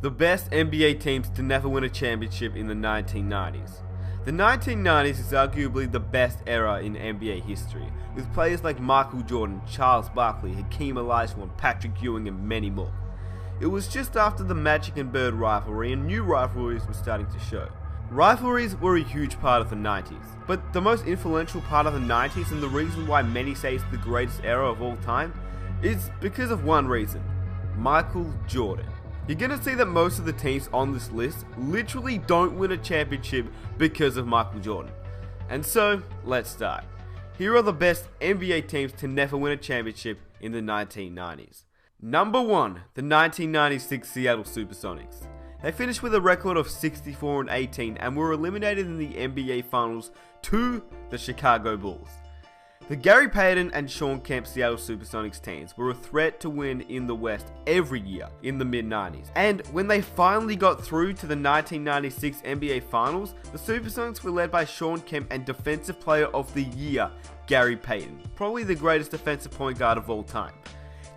the best NBA teams to never win a championship in the 1990s. The 1990s is arguably the best era in NBA history, with players like Michael Jordan, Charles Barkley, K.Malone, Patrick Ewing, and many more. It was just after the Magic and Bird rivalry, and new rivalries were starting to show. Rivalries were a huge part of the 90s, but the most influential part of the 90s, and the reason why many say it's the greatest era of all time, is because of one reason: Michael Jordan. You're gonna see that most of the teams on this list literally don't win a championship because of Michael Jordan. And so, let's start. Here are the best NBA teams to never win a championship in the 1990s. Number 1, the 1996 Seattle Supersonics. They finished with a record of 64-18 and were eliminated in the NBA Finals to the Chicago Bulls. The Gary Payton and Shawn Kemp Seattle Supersonics teams were a threat to win in the West every year in the mid-90s. And when they finally got through to the 1996 NBA Finals, the Supersonics were led by Shawn Kemp and Defensive Player of the Year, Gary Payton, probably the greatest defensive point guard of all time.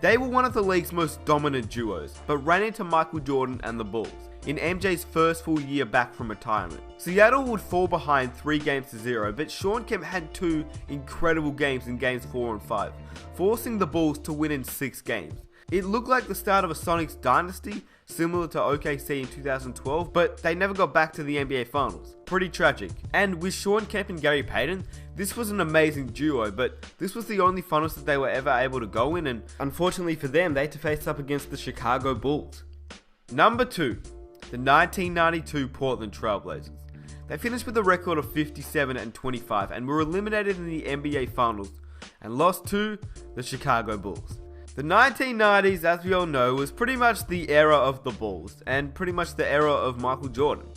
They were one of the league's most dominant duos, but ran into Michael Jordan and the Bulls in MJ's first full year back from retirement. Seattle would fall behind 3-0, but Shawn Kemp had 2 incredible games in games 4 and 5, forcing the Bulls to win in 6 games. It looked like the start of a Sonics dynasty, similar to OKC in 2012, but they never got back to the NBA Finals. Pretty tragic. And with Shawn Kemp and Gary Payton, this was an amazing duo, but this was the only finals that they were ever able to go in, and unfortunately for them, they had to face up against the Chicago Bulls. Number 2, the 1992 Portland Trail Blazers. They finished with a record of 57-25 and were eliminated in the NBA Finals and lost to the Chicago Bulls. The 1990s, as we all know, was pretty much the era of the Bulls and pretty much the era of Michael Jordan.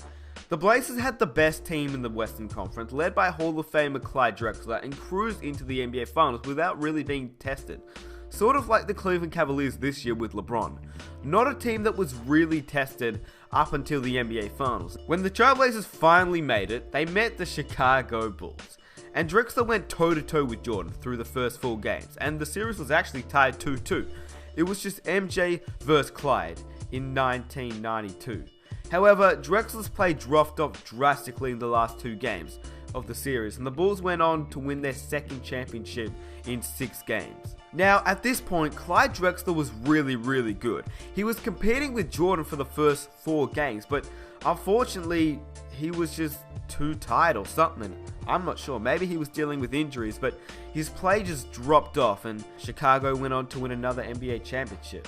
The Blazers had the best team in the Western Conference, led by Hall of Famer Clyde Drexler, and cruised into the NBA Finals without really being tested. Sort of like the Cleveland Cavaliers this year with LeBron. Not a team that was really tested up until the NBA Finals. When the Trailblazers finally made it, they met the Chicago Bulls. And Drexler went toe-to-toe with Jordan through the first 4 games, and the series was actually tied 2-2. It was just MJ vs Clyde in 1992. However, Drexler's play dropped off drastically in the last 2 games of the series, and the Bulls went on to win their second championship in 6 games. Now, at this point, Clyde Drexler was really good. He was competing with Jordan for the first 4 games, but unfortunately, he was just too tired or something. I'm not sure. Maybe he was dealing with injuries, but his play just dropped off, and Chicago went on to win another NBA championship.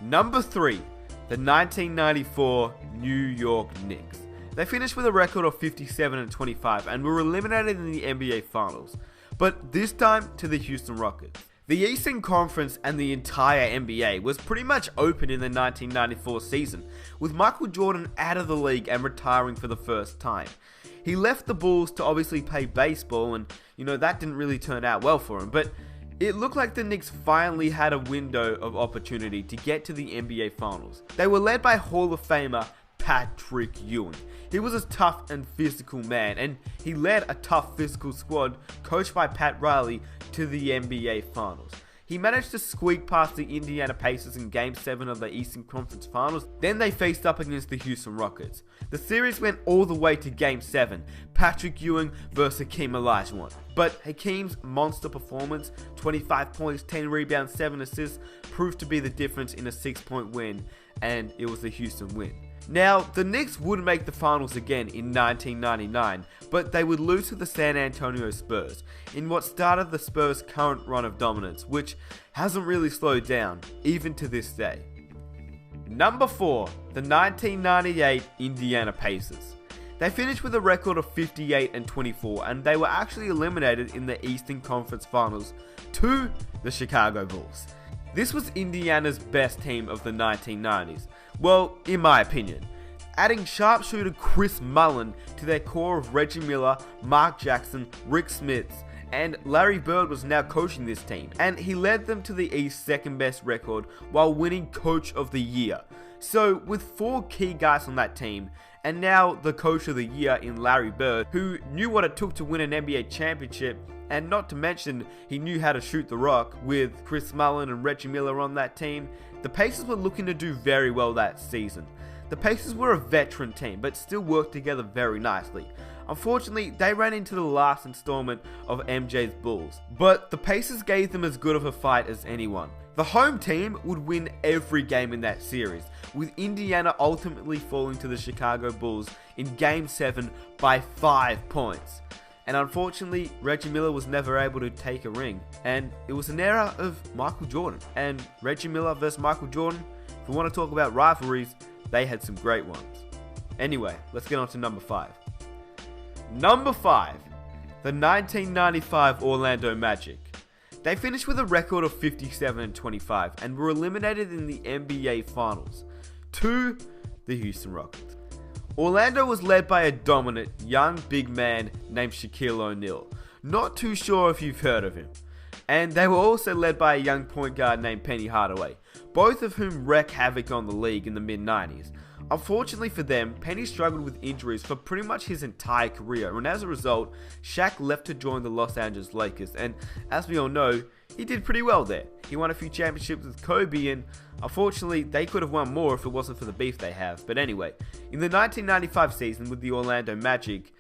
Number 3, the 1994 New York Knicks. They finished with a record of 57-25 and were eliminated in the NBA Finals, but this time to the Houston Rockets. The Eastern Conference and the entire NBA was pretty much open in the 1994 season, with Michael Jordan out of the league and retiring for the first time. He left the Bulls to obviously play baseball, and that didn't really turn out well for him, but it looked like the Knicks finally had a window of opportunity to get to the NBA Finals. They were led by Hall of Famer Patrick Ewing. He was a tough and physical man, and he led a tough physical squad coached by Pat Riley to the NBA Finals. He managed to squeak past the Indiana Pacers in Game 7 of the Eastern Conference Finals. Then they faced up against the Houston Rockets. The series went all the way to Game 7, Patrick Ewing versus Hakeem Olajuwon. But Hakeem's monster performance, 25 points, 10 rebounds, 7 assists, proved to be the difference in a 6-point win, and it was the Houston win. Now, the Knicks would make the finals again in 1999, but they would lose to the San Antonio Spurs in what started the Spurs' current run of dominance, which hasn't really slowed down, even to this day. Number 4, the 1998 Indiana Pacers. They finished with a record of 58-24, and they were actually eliminated in the Eastern Conference Finals to the Chicago Bulls. This was Indiana's best team of the 1990s. Well, in my opinion. Adding sharpshooter Chris Mullin to their core of Reggie Miller, Mark Jackson, Rick Smits, and Larry Bird was now coaching this team, and he led them to the East's second best record while winning Coach of the Year. So with 4 key guys on that team, and now the Coach of the Year in Larry Bird, who knew what it took to win an NBA championship, and not to mention he knew how to shoot the rock with Chris Mullin and Reggie Miller on that team, the Pacers were looking to do very well that season. The Pacers were a veteran team, but still worked together very nicely. Unfortunately, they ran into the last installment of MJ's Bulls, but the Pacers gave them as good of a fight as anyone. The home team would win every game in that series, with Indiana ultimately falling to the Chicago Bulls in Game 7 by 5 points. And unfortunately, Reggie Miller was never able to take a ring, and it was an era of Michael Jordan. And Reggie Miller versus Michael Jordan, if we want to talk about rivalries, they had some great ones. Anyway, let's get on to number 5. Number 5, the 1995 Orlando Magic. They finished with a record of 57-25 and were eliminated in the NBA Finals to the Houston Rockets. Orlando was led by a dominant young big man named Shaquille O'Neal. Not too sure if you've heard of him. And they were also led by a young point guard named Penny Hardaway, both of whom wreaked havoc on the league in the mid-90s. Unfortunately for them, Penny struggled with injuries for pretty much his entire career, and as a result, Shaq left to join the Los Angeles Lakers, and as we all know, he did pretty well there. He won a few championships with Kobe, and unfortunately, they could have won more if it wasn't for the beef they have. But anyway, in the 1995 season with the Orlando Magic,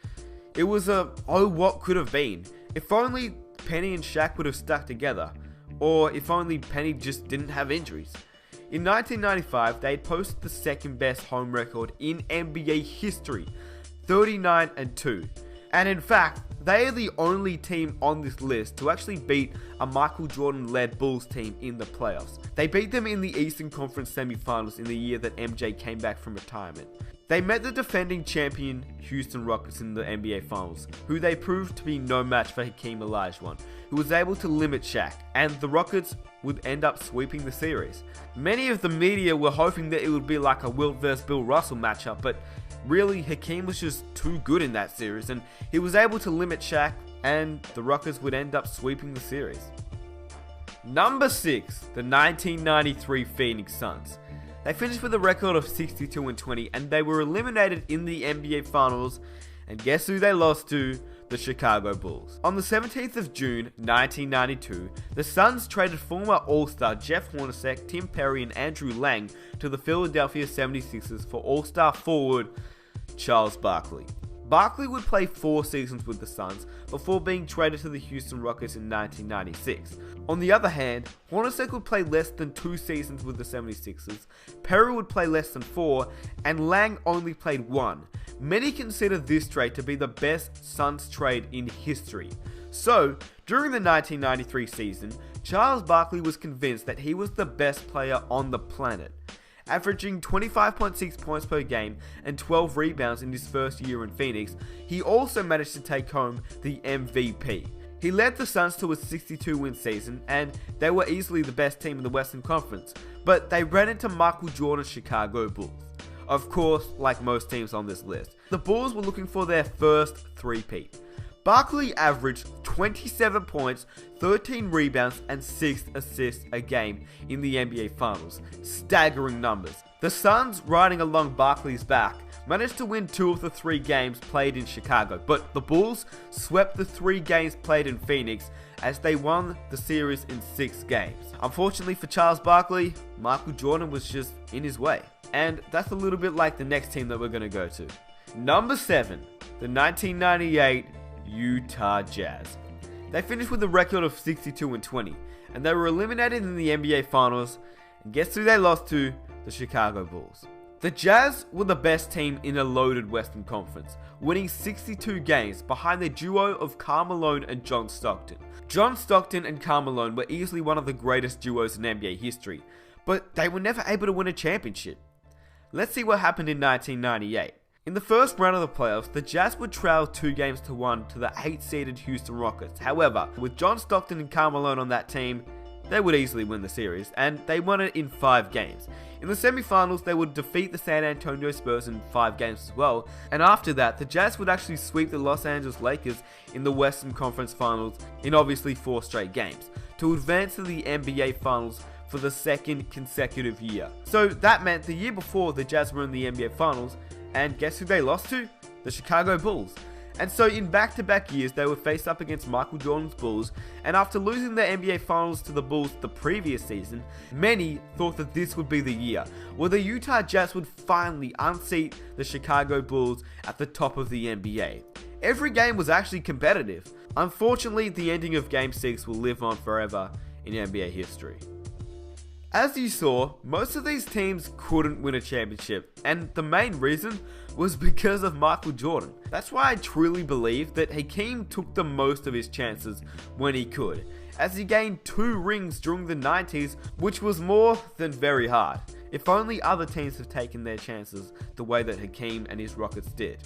it was what could have been. If only Penny and Shaq would have stuck together, or if only Penny just didn't have injuries. In 1995, they had posted the second best home record in NBA history, 39-2. And in fact, they are the only team on this list to actually beat a Michael Jordan-led Bulls team in the playoffs. They beat them in the Eastern Conference semifinals in the year that MJ came back from retirement. They met the defending champion Houston Rockets in the NBA Finals, who they proved to be no match for Hakeem Olajuwon, who was able to limit Shaq, and the Rockets would end up sweeping the series. Many of the media were hoping that it would be like a Wilt vs. Bill Russell matchup, but really Hakeem was just too good in that series, and he was able to limit Shaq, and the Rockets would end up sweeping the series. Number 6, the 1993 Phoenix Suns. They finished with a record of 62-20, and they were eliminated in the NBA Finals, and guess who they lost to? The Chicago Bulls. On the 17th of June 1992, the Suns traded former All-Star Jeff Hornacek, Tim Perry, and Andrew Lang to the Philadelphia 76ers for All-Star forward Charles Barkley. Barkley would play 4 seasons with the Suns before being traded to the Houston Rockets in 1996. On the other hand, Hornacek would play less than 2 seasons with the 76ers, Perry would play less than 4, and Lang only played 1. Many consider this trade to be the best Suns trade in history. So, during the 1993 season, Charles Barkley was convinced that he was the best player on the planet. Averaging 25.6 points per game and 12 rebounds in his first year in Phoenix, he also managed to take home the MVP. He led the Suns to a 62-win season, and they were easily the best team in the Western Conference, but they ran into Michael Jordan's Chicago Bulls. Of course, like most teams on this list, the Bulls were looking for their first three-peat. Barkley averaged 27 points, 13 rebounds, and 6 assists a game in the NBA Finals. Staggering numbers. The Suns, riding along Barkley's back, managed to win 2 of the 3 games played in Chicago, but the Bulls swept the 3 games played in Phoenix as they won the series in 6 games. Unfortunately for Charles Barkley, Michael Jordan was just in his way. And that's a little bit like the next team that we're going to go to. Number 7, the 1998 Utah Jazz. They finished with a record of 62-20, and they were eliminated in the NBA Finals, and guess who they lost to? The Chicago Bulls. The Jazz were the best team in a loaded Western Conference, winning 62 games behind the duo of K.Malone and John Stockton. John Stockton and K.Malone were easily one of the greatest duos in NBA history, but they were never able to win a championship. Let's see what happened in 1998. In the first round of the playoffs, the Jazz would trail 2-1 to the 8-seeded Houston Rockets. However, with John Stockton and K.Malone on that team, they would easily win the series, and they won it in 5 games. In the semifinals, they would defeat the San Antonio Spurs in 5 games as well, and after that, the Jazz would actually sweep the Los Angeles Lakers in the Western Conference Finals in obviously 4 straight games, to advance to the NBA Finals for the 2nd consecutive year. So that meant the year before the Jazz were in the NBA Finals, and guess who they lost to? The Chicago Bulls. And so in back-to-back years, they were faced up against Michael Jordan's Bulls, and after losing the NBA Finals to the Bulls the previous season, many thought that this would be the year where the Utah Jazz would finally unseat the Chicago Bulls at the top of the NBA. Every game was actually competitive. Unfortunately, the ending of Game 6 will live on forever in NBA history. As you saw, most of these teams couldn't win a championship, and the main reason was because of Michael Jordan. That's why I truly believe that Hakeem took the most of his chances when he could, as he gained 2 rings during the 90s, which was more than very hard. If only other teams have taken their chances the way that Hakeem and his Rockets did.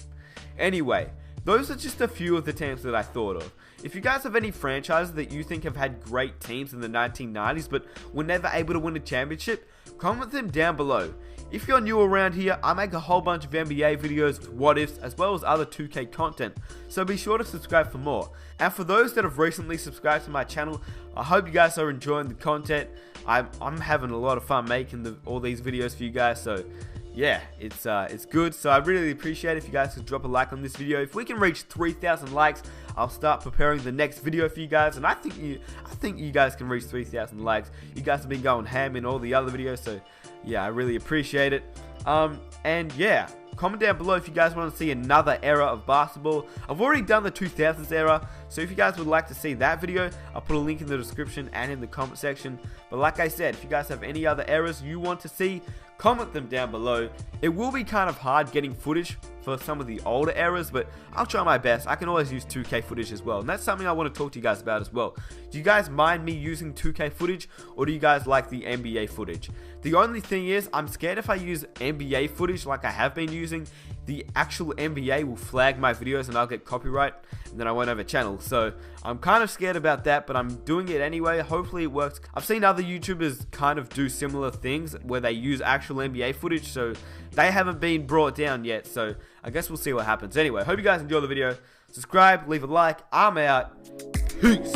Anyway, those are just a few of the teams that I thought of. If you guys have any franchises that you think have had great teams in the 1990s but were never able to win a championship, comment them down below. If you're new around here, I make a whole bunch of NBA videos, what ifs, as well as other 2K content, so be sure to subscribe for more. And for those that have recently subscribed to my channel, I hope you guys are enjoying the content. I'm having a lot of fun making all these videos for you guys, so yeah, it's good. So I really appreciate it if you guys could drop a like on this video. If we can reach 3,000 likes, I'll start preparing the next video for you guys, and I think you guys can reach 3,000 likes. You guys have been going ham in all the other videos, so yeah, I really appreciate it. And yeah, comment down below if you guys want to see another era of basketball. I've already done the 2000s era, so if you guys would like to see that video, I'll put a link in the description and in the comment section. But like I said, if you guys have any other eras you want to see, comment them down below. It will be kind of hard getting footage for some of the older eras, but I'll try my best. I can always use 2K footage as well, and that's something I want to talk to you guys about as well. Do you guys mind me using 2K footage, or do you guys like the NBA footage? The only thing is, I'm scared if I use NBA footage like I have been using, the actual NBA will flag my videos and I'll get copyright, and then I won't have a channel. So I'm kind of scared about that, but I'm doing it anyway. Hopefully it works. I've seen other YouTubers kind of do similar things where they use actual NBA footage, so they haven't been brought down yet, so I guess we'll see what happens. Anyway, hope you guys enjoy the video. Subscribe, leave a like. I'm out. Peace.